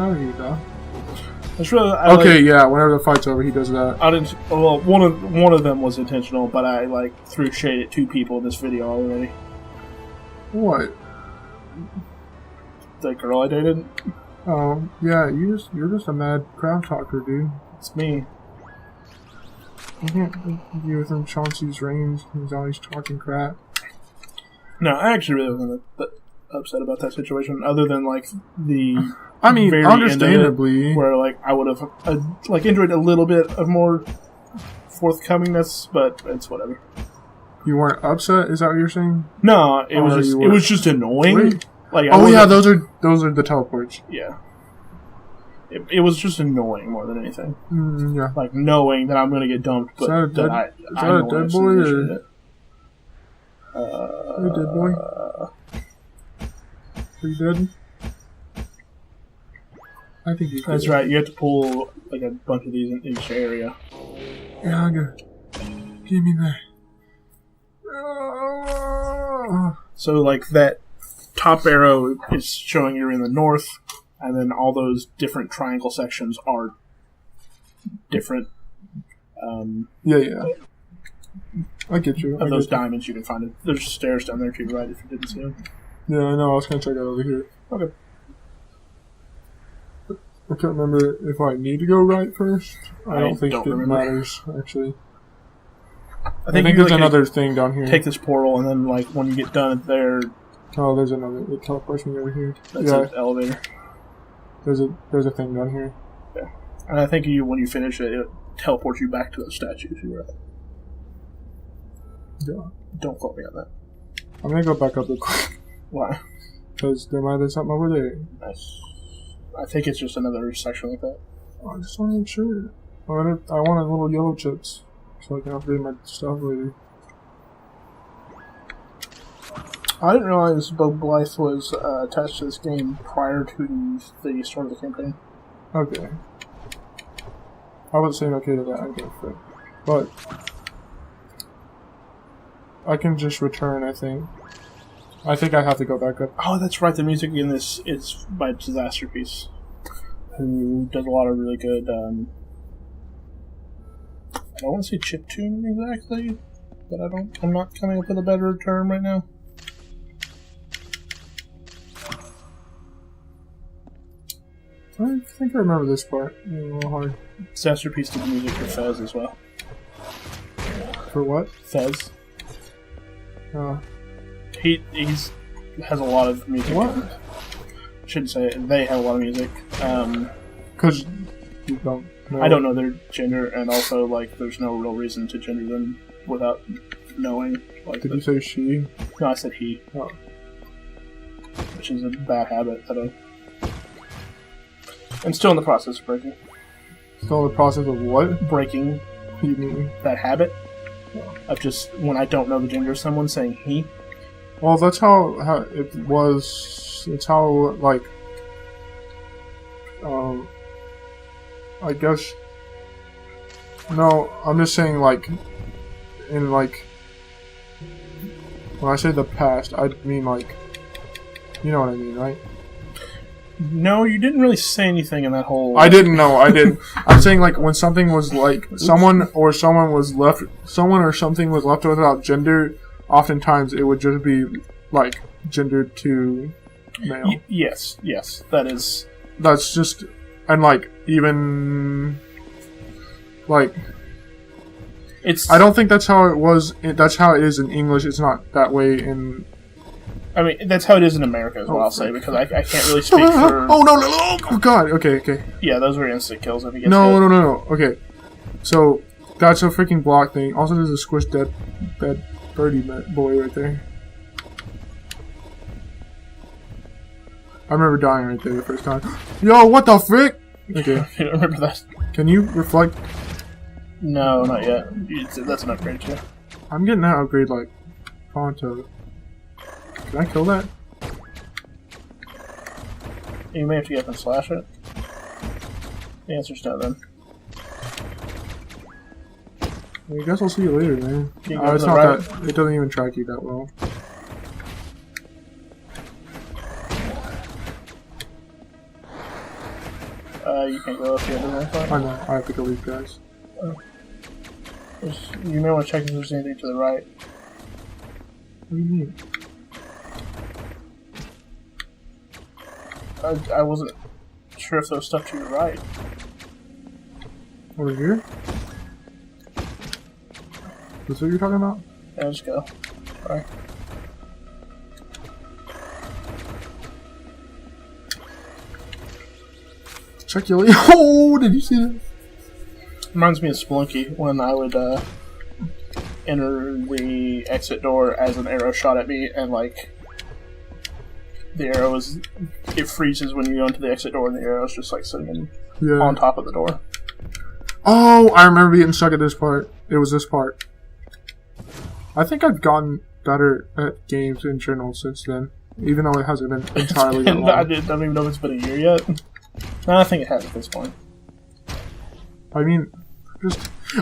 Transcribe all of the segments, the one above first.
Oh, you go. It's really, yeah. Whenever the fight's over, he does that. I didn't. Well, one of them was intentional, but I threw shade at 2 people in this video already. What? The girl I dated. Oh yeah, you're just a mad crowd talker, dude. It's me. You can't be within Chauncey's range. He's always talking crap. No, I actually really wasn't that upset about that situation, other than the. I mean, very understandably, where I would have enjoyed a little bit of more forthcomingness, but it's whatever. You weren't upset? Is that what you're saying? No, it was just annoying. Wait. Those are the teleports. Yeah. It was just annoying more than anything. Yeah. Knowing that I'm going to get dumped, but is that a dead boy or? Are you dead boy? Are you dead? I think you. That's right. You have to pull a bunch of these in each area. Yeah, I'm good. Give me that. So that top arrow is showing you're in the north, and then all those different triangle sections are different. Yeah. I get you. Of those diamonds, you can find it. There's stairs down there to your right if you didn't see them. Yeah, I know. I was gonna check out over here. Okay. I can't remember if I need to go right first. I don't think it matters, actually. I think there's another thing down here. Take this portal, and then when you get done there. Oh, there's another. It teleports me over here. That's an elevator. There's a thing down here. Yeah, and I think when you finish it, it teleports you back to those statues you were at. Yeah. Don't quote me on that. I'm gonna go back up real quick. Why? Because there might be something over there. Nice. I think it's just another section like that. I just want to make sure. I want little yellow chips so I can upgrade my stuff later. I didn't realize Bo Blythe was attached to this game prior to the start of the campaign. Okay. I wasn't saying okay to that, I guess, but I can just return, I think. I think I have to go back up. Oh, that's right. The music in this is by Disasterpiece, who does a lot of really good. I don't want to say chiptune exactly, but I'm not coming up with a better term right now. I think I remember this part. It's a little hard. Disasterpiece did the music for Fez as well. For what? Fez. He has a lot of music. What? I shouldn't say it. They have a lot of music. Because you don't know. I don't know their gender, and also there's no real reason to gender them without knowing. Did you say she? No, I said he. Oh. Which is a bad habit that I'm still in the process of breaking. Still in the process of what? Breaking. What do you mean? That habit of just when I don't know the gender of someone saying he. Well, that's how it was. It's how I guess. No, I'm just saying in when I say the past, I mean you know what I mean, right? No, you didn't really say anything in that whole... I didn't know, I did. I'm saying when something was someone or something was left without gender, oftentimes it would just be gendered to male. Yes, that is... That's just... And even... It's... I don't think that's how it was... That's how it is in English. It's not that way in... I mean, that's how it is in America, is what I'll say, because I can't really speak for... Oh, no! Oh, God! Okay. Yeah, those were instant kills if he gets No. Okay. So, that's a freaking block thing. Also, there's a squish dead birdie boy right there. I remember dying right there the first time. Yo, what the frick? Okay. You don't remember that? Can you reflect? No, not yet. That's an upgrade, too. I'm getting that upgrade, pronto. Can I kill that? You may have to get up and slash it. The answer's no, then. I guess I'll see you later, man. It's not that. It doesn't even track you that well. You can't go up the end of that. I know. I have to go leave, guys. You may want to check if there's anything to the right. What do you mean? I wasn't sure if there was stuff to your right. Over here? This what you're talking about? Yeah, let's go. Alright. Check your Oh, did you see that? Reminds me of Spelunky when I would enter the exit door as an arrow shot at me, and like the arrow it freezes when you go into the exit door, and the arrow is just like sitting on top of the door. Oh, I remember being stuck at this part. It was this part. I think I've gotten better at games in general since then, even though it hasn't been entirely that long. I don't even know if it's been a year yet. No, I think it has at this point. I mean,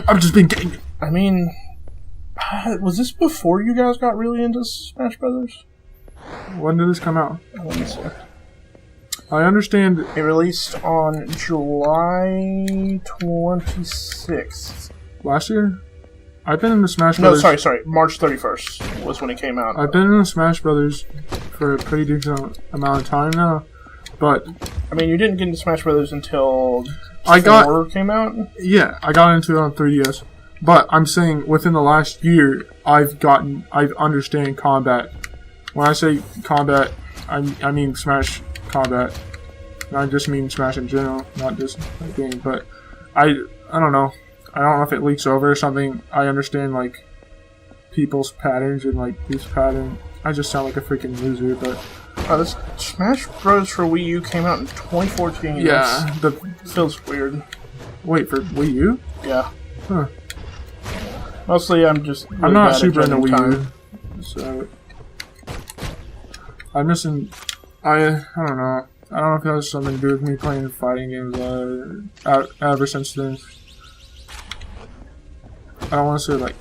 I've just been getting. I mean, was this before you guys got really into Smash Brothers? When did this come out? Let me see. I understand. It released on July 26th. Last year? I've been in the Smash No, Brothers. sorry. March 31st was when it came out. I've been in the Smash Brothers for a pretty decent amount of time now, but I mean, you didn't get into Smash Brothers until 4 came out? Yeah, I got into it on 3DS. But I'm saying within the last year, I understand combat. When I say combat, I mean Smash combat. And I just mean Smash in general, not just the game. But I don't know. I don't know if it leaks over or something. I understand like people's patterns and like this pattern. I just sound like a freaking loser, but this Smash Bros. For Wii U came out in 2014. yeah, Feels weird. Wait, for Wii U? Yeah. Huh. Mostly, I'm just. Really I'm not bad super at into Wii time. U, so I'm missing. I don't know. I don't know if that has something to do with me playing fighting games ever since then. I don't want to say like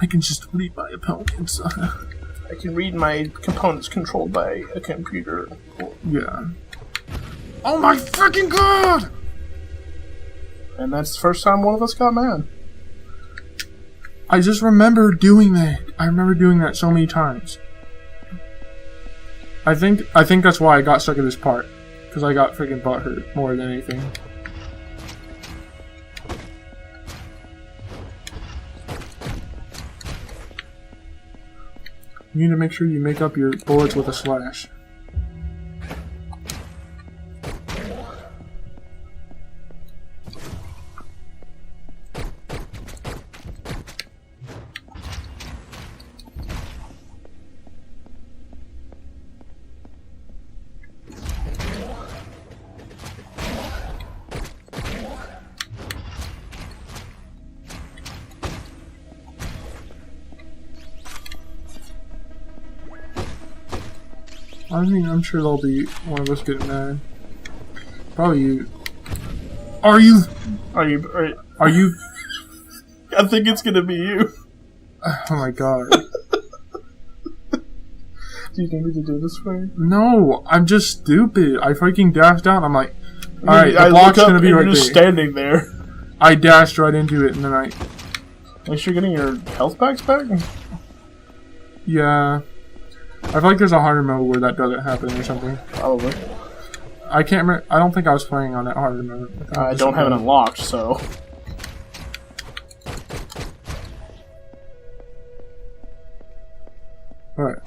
I can just read my opponents. I can read my components controlled by a computer. Yeah. Oh my freaking god! And that's the first time one of us got mad. I just remember doing that. I remember doing that so many times. I think that's why I got stuck at this part. Because I got freaking butthurt more than anything. You need to make sure you make up your bullets with a slash. I mean, I'm sure there'll be one of us getting mad. Probably you. Are you? Are you? I think it's gonna be you. Oh my god. Do you need me to do this for you? No, I'm just stupid. I freaking dashed out. I'm like, alright, the block's gonna be right you're just there. standing there. I dashed right into it, and then At least you're getting your health packs back? yeah. I feel like there's a harder mode where that doesn't happen or something. Probably. I can't remember. I don't think I was playing on that harder mode. I don't have it unlocked, so. Alright.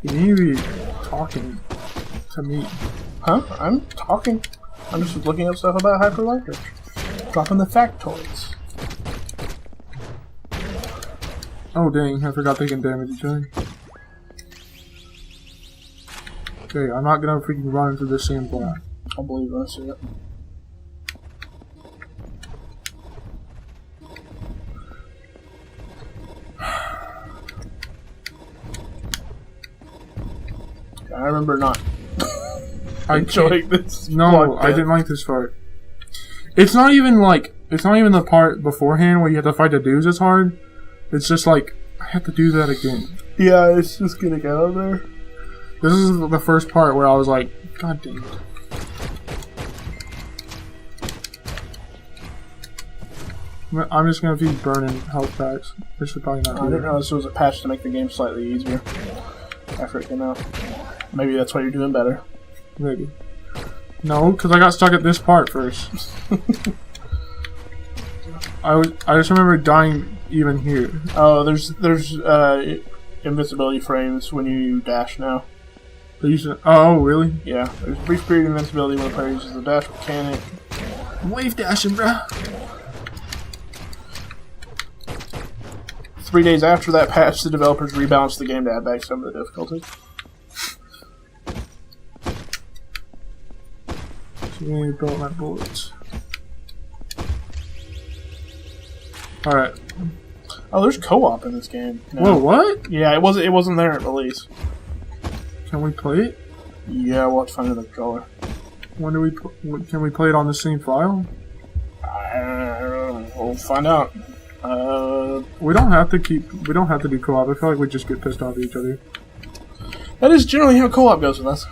You need to be talking to me. Huh? I'm talking. I'm just looking up stuff about hyperlight. Dropping the factoids. Oh dang, I forgot they can damage each other. Okay, I'm not gonna freaking run into the same block. I believe I see it. I remember not enjoying this. No, I didn't like this part. It's not even the part beforehand where you have to fight the dudes that's hard. It's just like, I have to do that again. Yeah, it's just gonna get out there. This is the first part where I was like, God damn it. I'm just gonna be burning health packs. This should probably not I do didn't that. know this was a patch to make the game slightly easier after it came out. Maybe that's why you're doing better. Maybe. No, because I got stuck at this part first. I just remember dying even here. Oh, there's invincibility frames when you dash now. Oh, really? Yeah, there's brief period invincibility when the player uses the dash mechanic. Wave dashing, bro. 3 days after that patch, the developers rebalanced the game to add back some of the difficulty. So we need to build my bullets. Alright. Oh, there's co-op in this game. No. Whoa, what? Yeah, it wasn't there at release. Can we play it? Yeah, we'll have to find another controller. When do we? Can we play it on the same file? We'll find out. We don't have to do co-op. I feel like we just get pissed off at each other. That is generally how co-op goes with us.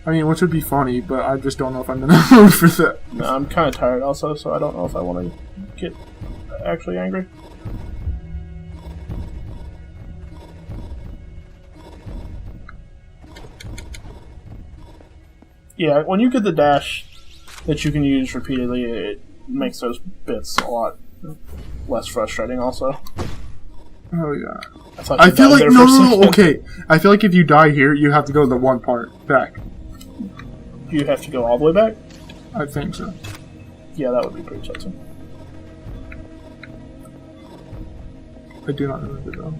I mean, which would be funny, but I just don't know if I'm in the mood for that. No, I'm kind of tired also, so I don't know if I want to get actually angry. Yeah, when you get the dash that you can use repeatedly, it makes those bits a lot less frustrating also. Oh yeah. I feel like no, okay. I feel like if you die here, you have to go the one part back. You have to go all the way back? I think so. Yeah, that would be pretty touching. I do not remember though.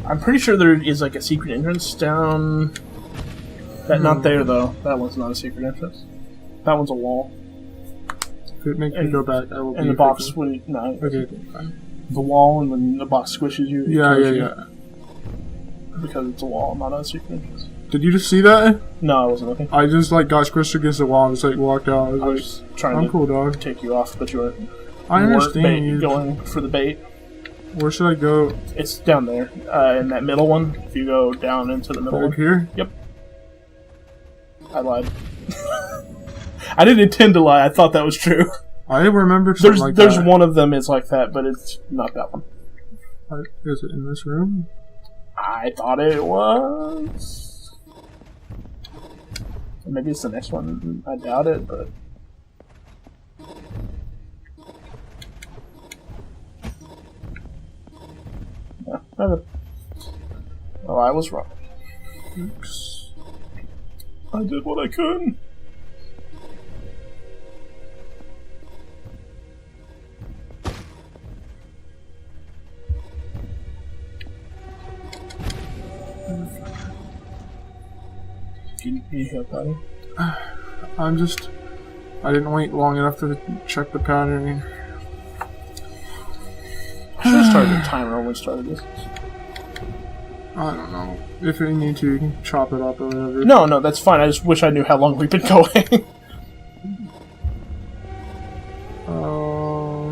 I'm pretty sure there is like a secret entrance down. That not there though. That one's not a secret entrance. That one's a wall. If it makes me go back, I will. And the box would no. Okay. The wall, and when the box squishes you. Yeah. Because it's a wall, not a secret entrance. Did you just see that? No, I wasn't looking. I just got squished against the wall and just walked out. I was trying I'm to cool, dog. take you off, but you weren't. I understand you going for the bait. Where should I go? It's down there, in that middle one. If you go down into the middle one. Here? Yep. I lied. I didn't intend to lie. I thought that was true. I remember something like that. There's one of them is like that, but it's not that one. Is it in this room? I thought it was. Maybe it's the next one. I doubt it, but. Yeah, never. Well, I was wrong. Oops. I did what I could. Can you help, buddy? I didn't wait long enough to check the pattern. I should have started a timer when we started this. I don't know. If you need to, you can chop it up or whatever. No, that's fine. I just wish I knew how long we've been going.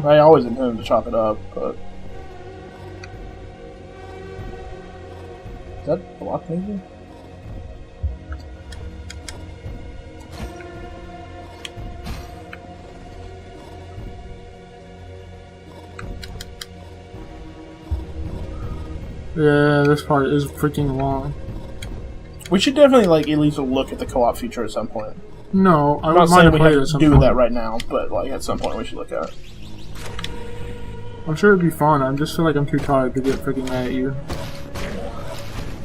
I always intended to chop it up, but... Is that block maybe? Yeah, this part is freaking long. We should definitely at least look at the co-op feature at some point. No, I I'm would not mind saying to we play it have at to some do point. that right now, but at some point we should look at it. I'm sure it'd be fun. I just feel like I'm too tired to get freaking mad at you.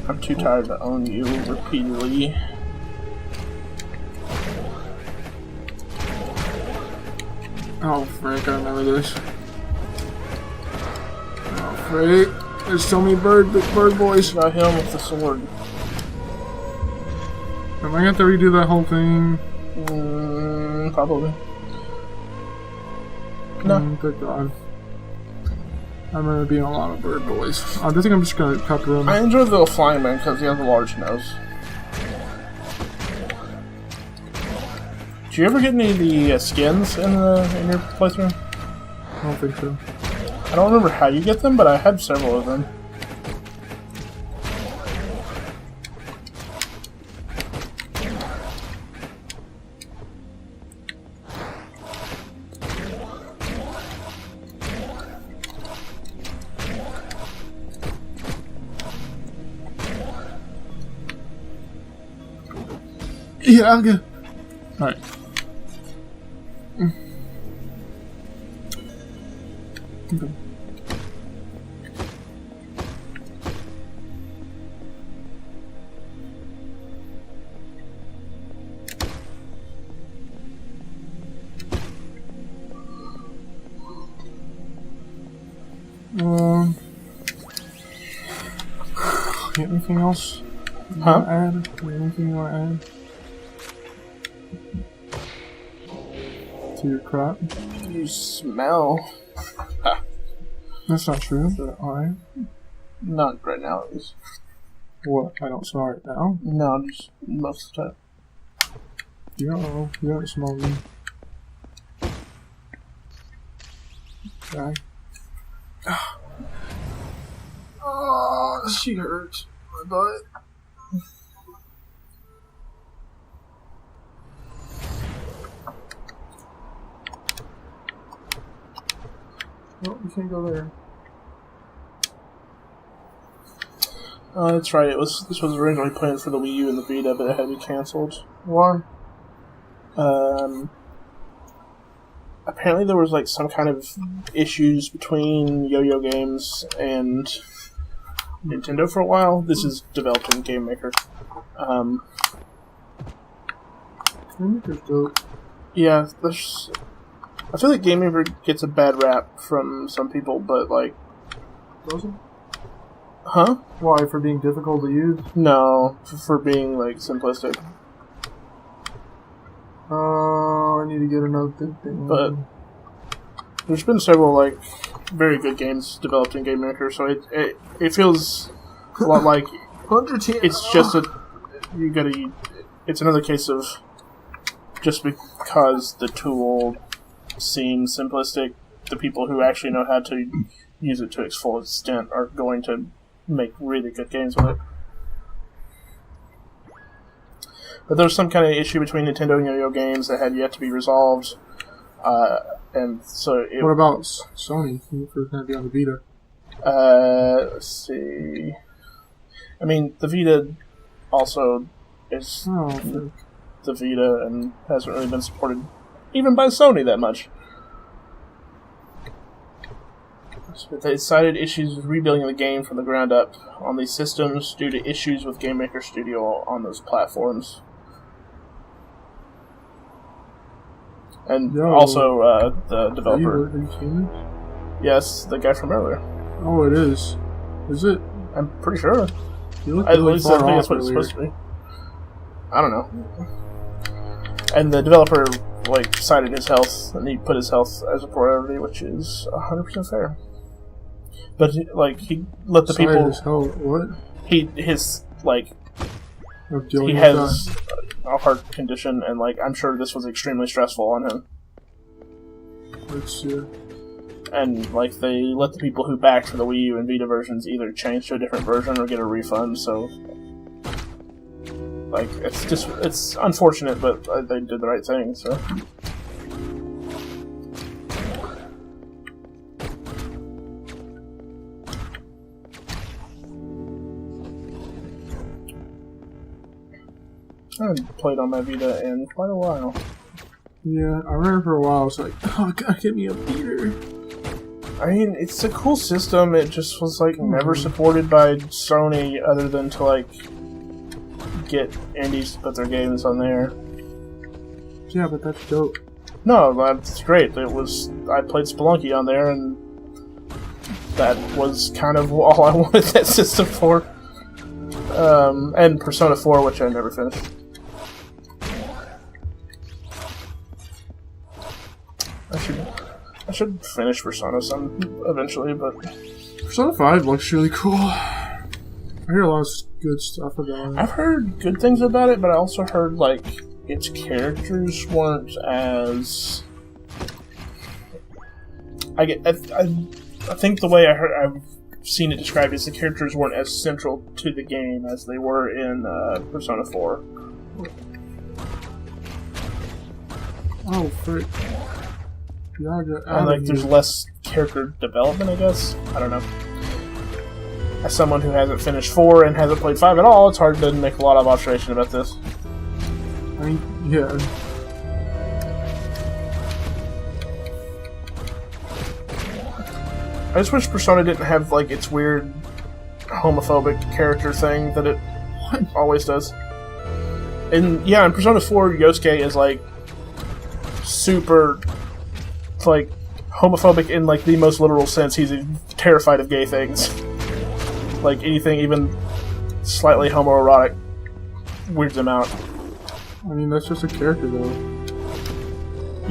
I'm too tired to own you repeatedly. Oh, frick, I remember this. Oh, frick. There's so many bird boys. Got him with the sword. Am I gonna have to redo that whole thing? Probably. No. Good God. I remember being a lot of bird boys. I think I'm just gonna cut through them. I enjoy the little flying man because he has a large nose. Did you ever get any of the skins in your playthrough? I don't think so. I don't remember how you get them, but I had several of them. Yeah, I'll go. Alright. Okay. Anything else? Huh? Add? Anything you want to add? To your crap? You smell. That's not true, but alright. Not right now, at least. What? I don't smell it now? No, just most of the time. You don't know. You don't smell me. Okay. Oh, she hurts. My butt. No, you can't go there. That's right. This was originally planned for the Wii U and the Vita, but it had to be canceled. Why? Apparently there was like some kind of issues between Yo-Yo Games and Nintendo for a while. This is developed in Game Maker. Game Maker's dope. Yeah, I feel like Game Maker gets a bad rap from some people, but like... Doesn't? Huh? Why? For being difficult to use? No, for being like simplistic. Oh, I need to get another thing. But there's been several like very good games developed in Game Maker, so it feels a lot like 110. it's just it's another case of just because the tool seems simplistic, the people who actually know how to use it to its full extent are going to make really good games with it. But there was some kind of issue between Nintendo and Yo-Yo Games that had yet to be resolved, and so What about Sony? For going to be on the Vita? Let's see. I mean, the Vita also is the Vita and hasn't really been supported even by Sony that much. So they cited issues with rebuilding the game from the ground up on these systems due to issues with Game Maker Studio on those platforms. And also the developer. Are you kidding me? Yes, the guy from earlier. Oh, it is. Is it? I'm pretty sure. You look At really least I far think off that's what it's earlier. supposed to be. I don't know. And the developer like cited his health, and he put his health as a priority, which is 100% fair. But like he let the people. What? He has a heart condition, and like I'm sure this was extremely stressful on him. Let's see. And like they let the people who backed for the Wii U and Vita versions either change to a different version or get a refund. So like it's unfortunate, but they did the right thing. So. I haven't played on my Vita in quite a while. Yeah, I remember for a while I was like, oh, God, get me a Vita. I mean, it's a cool system. It just was like never supported by Sony, other than to like get indies to put their games on there. Yeah, but that's dope. No, that's great. I played Spelunky on there, and that was kind of all I wanted that system for. And Persona 4, which I never finished. I should finish Persona eventually, but Persona 5 looks really cool. I hear a lot of good stuff about it. I've heard good things about it, but I also heard like its characters weren't as. I think the way I've seen it described is the characters weren't as central to the game as they were in Persona 4. Oh, frick. And like, there's less character development, I guess. I don't know. As someone who hasn't finished 4 and hasn't played 5 at all, it's hard to make a lot of observation about this. I I mean, yeah. I just wish Persona didn't have, like, its weird homophobic character thing that it always does. And, yeah, in Persona 4, Yosuke is, like, super, like, homophobic in, like, the most literal sense. He's terrified of gay things. Like, anything even slightly homoerotic weirds him out. I mean, that's just a character, though.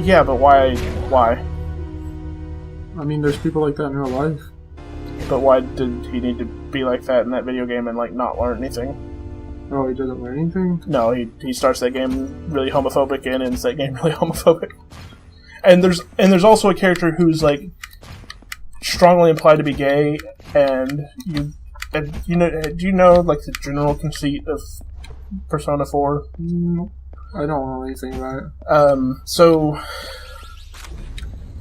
Yeah, but why? I mean, there's people like that in real life. But why did he need to be like that in that video game and, like, not learn anything? Oh, he doesn't learn anything? No, he starts that game really homophobic and ends that game really homophobic. And there's also a character who's, like, strongly implied to be gay, and do you know like the general conceit of Persona 4? No, I don't know anything about it. So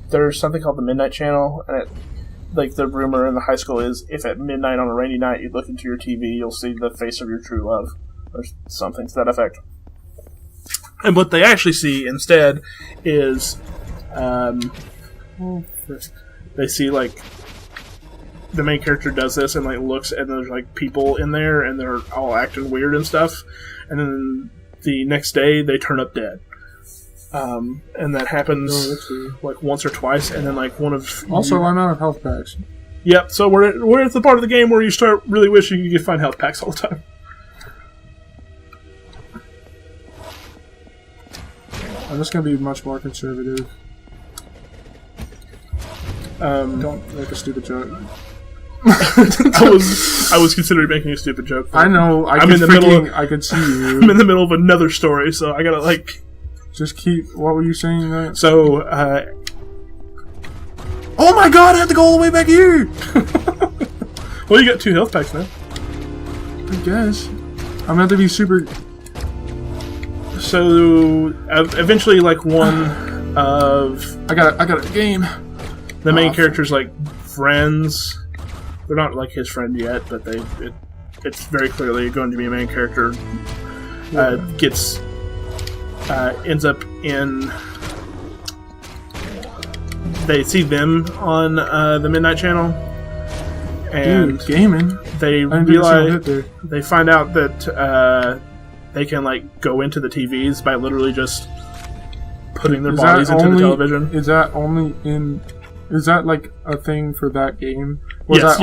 there's something called the Midnight Channel, and like the rumor in the high school is if at midnight on a rainy night you look into your TV, you'll see the face of your true love, or something to that effect. And what they actually see instead is, they see like the main character does this and like looks, and there's like people in there and they're all acting weird and stuff, and then the next day they turn up dead. And that happens like once or twice, and then like one of also I'm out of health packs. Yep. So we're at the part of the game where you start really wishing you could find health packs all the time. I'm just gonna be much more conservative. Don't make a stupid joke. I was considering making a stupid joke. I know. I could see you. I'm in the middle of another story, so I gotta like. Just keep. What were you saying? That? So. Oh my god! I have to go all the way back here. Well, you got 2 health packs now. I guess. I'm gonna have to be super. So eventually, like one of I got a game. The main character's like friends. They're not like his friend yet, but it's very clearly going to be a main character. Ends up in. They see them on the Midnight Channel, and dude, gaming. They realize they find out that they can like go into the TVs by literally just putting their bodies into the television. Is that only in? Is that like a thing for that game? Yes.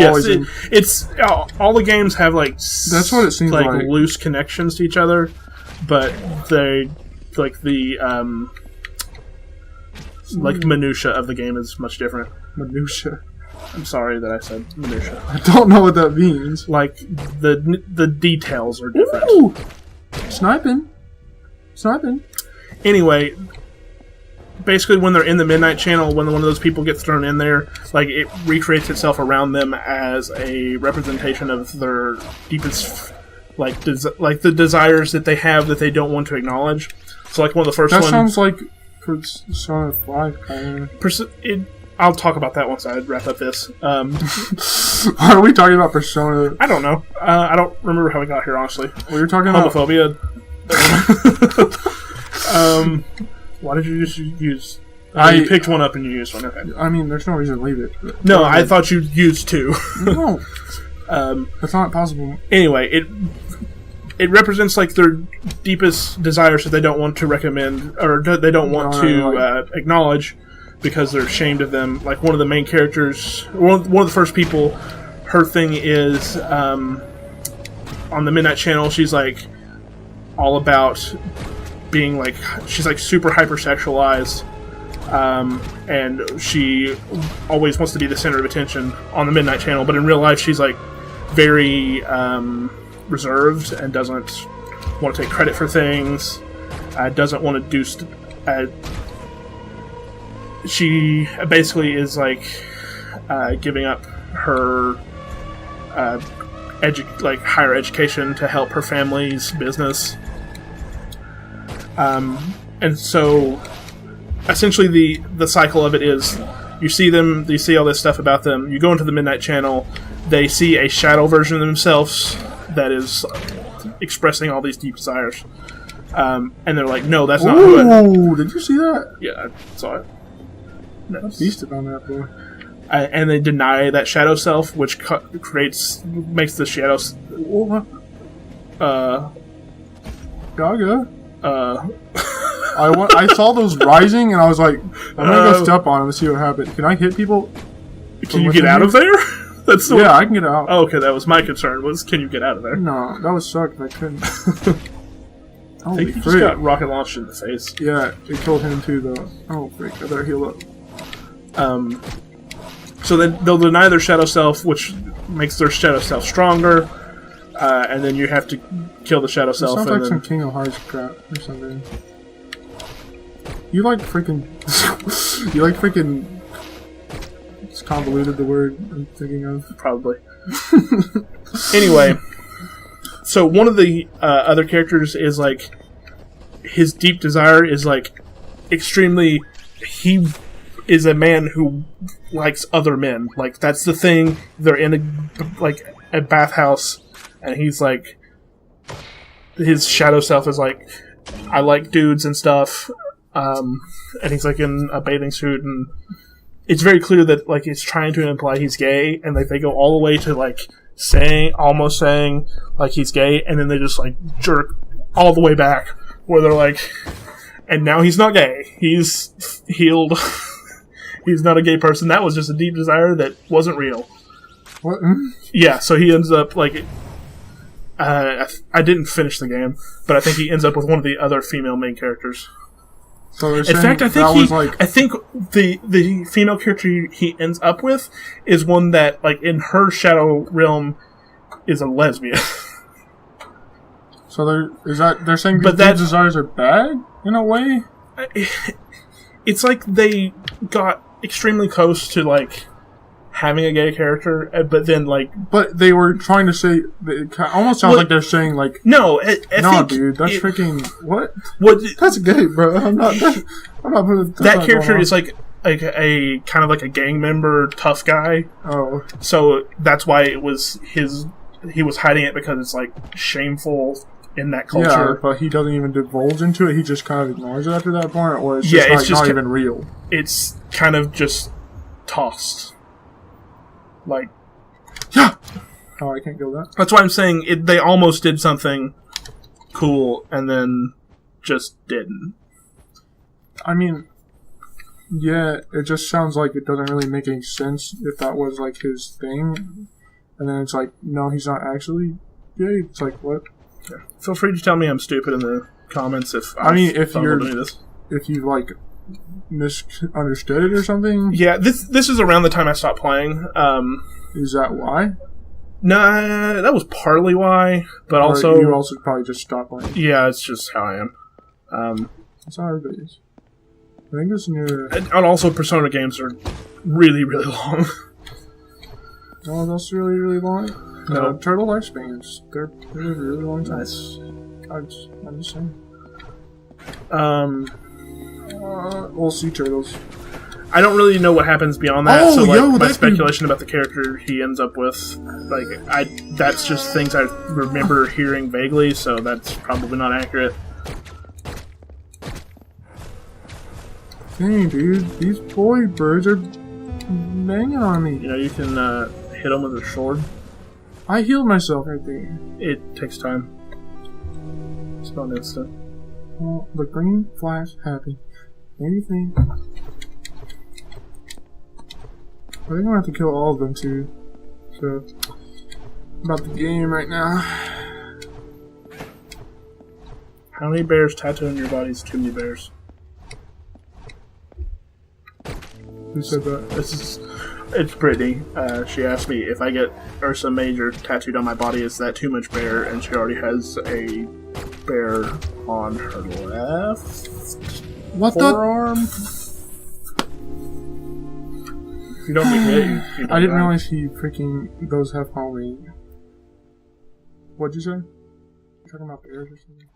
It's all the games have like that's what it seems like loose connections to each other, but they like the like minutia of the game is much different. Minutia. I'm sorry that I said minutia. I don't know what that means. Like the details are different. Ooh! Sniping. Anyway, basically when they're in the Midnight Channel, when one of those people gets thrown in there, like it recreates itself around them as a representation of their deepest, like the desires that they have that they don't want to acknowledge. So like one of the first ones... That sounds like Persona 5 kind of... I'll talk about that once I wrap up this. Why are we talking about Persona? I don't know. I don't remember how we got here, honestly. We were talking about... homophobia. Why did you just use... you picked one up and you used one. Okay. I mean, there's no reason to leave it. No, I thought you used 2. No. That's not possible. Anyway, it represents like their deepest desires that they don't want to recommend, or they don't want to acknowledge because they're ashamed of them. Like one of the main characters, one of the first people, her thing is on the Midnight Channel, she's like all about being like, she's like super hypersexualized, and she always wants to be the center of attention on the Midnight Channel, but in real life she's like very reserved and doesn't want to take credit for things, doesn't want to do she basically is like giving up her higher education to help her family's business. And so essentially the cycle of it is you see them, you see all this stuff about them, you go into the Midnight Channel, they see a shadow version of themselves that is expressing all these deep desires. And they're like, no, that's not who Ooh, did you see that? Yeah, I saw it. I feasted on that, boy. And they deny that shadow self, which makes the shadow. Gaga. I saw those rising, and I was like, I'm gonna go step on them and see what happens. Can I hit people? Can you get out of there? Yeah, I can get out. Oh, okay, that was my concern. Was can you get out of there? No, that was sucked. I couldn't. I think he just got rocket launched in the face. Yeah, it killed him too, though. Oh, freak! I better heal up. So then they'll deny their shadow self, which makes their shadow self stronger, and then you have to kill the shadow self. Sounds like some Kingdom Hearts crap or something. You like freaking. It's convoluted, the word I'm thinking of. Probably. Anyway, so one of the other characters is like, his deep desire is like extremely. He is a man who likes other men. Like, that's the thing. They're in a bathhouse, and he's like, his shadow self is like, I like dudes and stuff. And he's like in a bathing suit, and it's very clear that like it's trying to imply he's gay, and like they go all the way to like almost saying like he's gay, and then they just like jerk all the way back where they're like, and now he's not gay, he's healed. He's not a gay person. That was just a deep desire that wasn't real. What? Yeah, so he ends up like I didn't finish the game, but I think he ends up with one of the other female main characters. So in fact, I think the female character he ends up with is one that, like, in her shadow realm, is a lesbian. So they're saying these desires are bad in a way. It's like they got extremely close to like having a gay character, but then like. But they were trying to say. It almost sounds like they're saying like. No, no, dude, that's freaking what? What? That's gay, bro. I'm not putting that character is like a kind of like a gang member, tough guy. Oh, so that's why it was his. He was hiding it because it's like shameful in that culture. Yeah, but he doesn't even divulge into it. He just kind of ignores it after that point, or it's just not even real. It's kind of just tossed. Like, yeah. Oh, I can't go that. That's why I'm saying they almost did something cool and then just didn't. I mean, yeah, it just sounds like it doesn't really make any sense if that was like his thing, and then it's like, no, he's not actually gay. It's like, what? Yeah. Feel free to tell me I'm stupid in the comments if if you like misunderstood it or something. Yeah, this is around the time I stopped playing. Is that why? Nah, that was partly why, but also you also probably just stopped playing. Yeah, it's just how I am. That's how everybody is. I think this new. And also, Persona games are really, really long. Oh, that's really, really long. No, turtle lifespans. They're really long time. Nice. I'm just saying. We'll see turtles. I don't really know what happens beyond that. Oh, so like, my speculation about the character he ends up with, like, that's just things I remember hearing vaguely. So that's probably not accurate. Dang, dude, these boy birds are banging on me. You know, you can hit them with a sword. I healed myself right there. It takes time. It's not instant. Well, the green flash happy. Anything. I think I'm gonna have to kill all of them too. So, about the game right now. How many bears tattooed on your body is too many bears? Who said that? It's Brittany. She asked me if I get Ursa Major tattooed on my body, is that too much bear? And she already has a bear on her left forearm. If you don't get hit, you don't I didn't die. realize those have homing. What'd you say? You're talking about bears or something?